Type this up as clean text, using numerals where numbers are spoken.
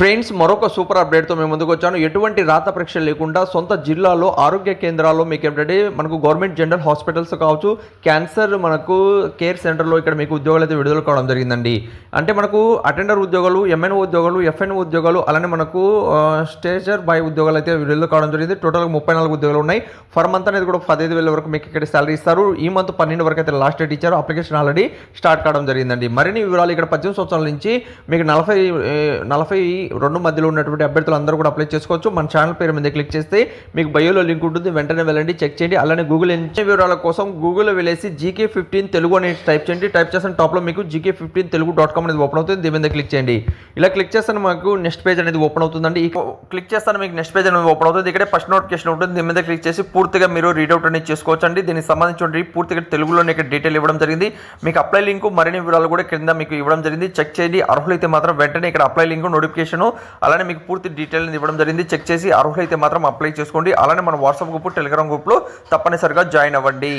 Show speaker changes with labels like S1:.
S1: Friends, మరొక super అప్డేట్తో మేము ముందుకు వచ్చాను. ఎటువంటి రాత పరీక్ష లేకుండా సొంత జిల్లాలో ఆరోగ్య కేంద్రాల్లో మీకు ఏంటంటే మనకు గవర్నమెంట్ జనరల్ హాస్పిటల్స్ కావచ్చు, క్యాన్సర్ మనకు కేర్ సెంటర్లో ఇక్కడ మీకు ఉద్యోగాలు అయితే విడుదల కావడం జరిగిందండి. అంటే మనకు అటెండర్ ఉద్యోగాలు, ఎంఎన్ఓ ఉద్యోగాలు, ఎఫ్ఎన్ఓ ఉద్యోగాలు, అలానే మనకు స్టేజర్ బాయ్ ఉద్యోగాలు అయితే విడుదల కావడం జరిగింది. టోటల్గా 34 ఉద్యోగాలు ఉన్నాయి. ఫర్ మంత్ అనేది కూడా 15,000 వరకు మీకు ఇక్కడ శాలరీ ఇస్తారు. ఈ మంత్ 12 వరకు అయితే లాస్ట్ డేట్ ఇచ్చారు. అప్లికేషన్ ఆల్రెడీ స్టార్ట్ కావడం జరిగిందండి. మరిన్ని వివరాలు ఇక్కడ 18 సంవత్సరాల నుంచి మీకు 42 మధ్యలో ఉన్నటువంటి అభ్యర్థులు అందరూ కూడా అప్లై చేసుకోవచ్చు. మన ఛానల్ పేరు మీద క్లిక్ చేస్తే మీకు బయోలో లింక్ ఉంటుంది, వెంటనే వెళ్ళండి, చెక్ చేయండి. అలానే గూగుల్ వివరాల కోసం గూగుల్లో వెళ్ళేసి GK15 తెలుగు అని టైప్ చేయండి. టైప్ చేసిన టాప్లో మీకు GK15telugu.com అనేది ఓపెన్ అవుతుంది. దీని మీద క్లిక్ చేయండి. ఇలా క్లిక్ చేస్తాను మాకు నెక్స్ట్ పేజ్ అనేది ఓపెన్ అవుతుందండి. క్లిక్ చేస్తాను మీకు నెక్స్ట్ పేజ్ అనేది ఓపెన్ అవుతుంది. ఇక్కడ ఫస్ట్ నోటిఫికేషన్ ఉంటుంది. దీని మీద క్లిక్ చేసి పూర్తిగా మీరు రీడౌట్ అనేది చేసుకోవచ్చు అండి. దీనికి సంబంధించి పూర్తిగా తెలుగులోనే ఇక్కడ డీటెయిల్ ఇవ్వడం జరిగింది. మీకు అప్లై లింక్ మరిన్ని వివరాలు కూడా కింద మీకు ఇవ్వడం జరిగింది. చెక్ చేయండి. అర్హులైతే మాత్రం వెంటనే ఇక్కడ అప్లై లింక్, నోటిఫికేషన్, అలానే మీకు పూర్తి డీటెయిల్ ఇవ్వడం జరిగింది. చెక్ చేసి అర్హులైతే మాత్రం అప్లై చేసుకోండి. అలానే మన వాట్సాప్ గ్రూప్, టెలిగ్రామ్ గ్రూప్లో తప్పనిసరిగా జాయిన్ అవ్వండి.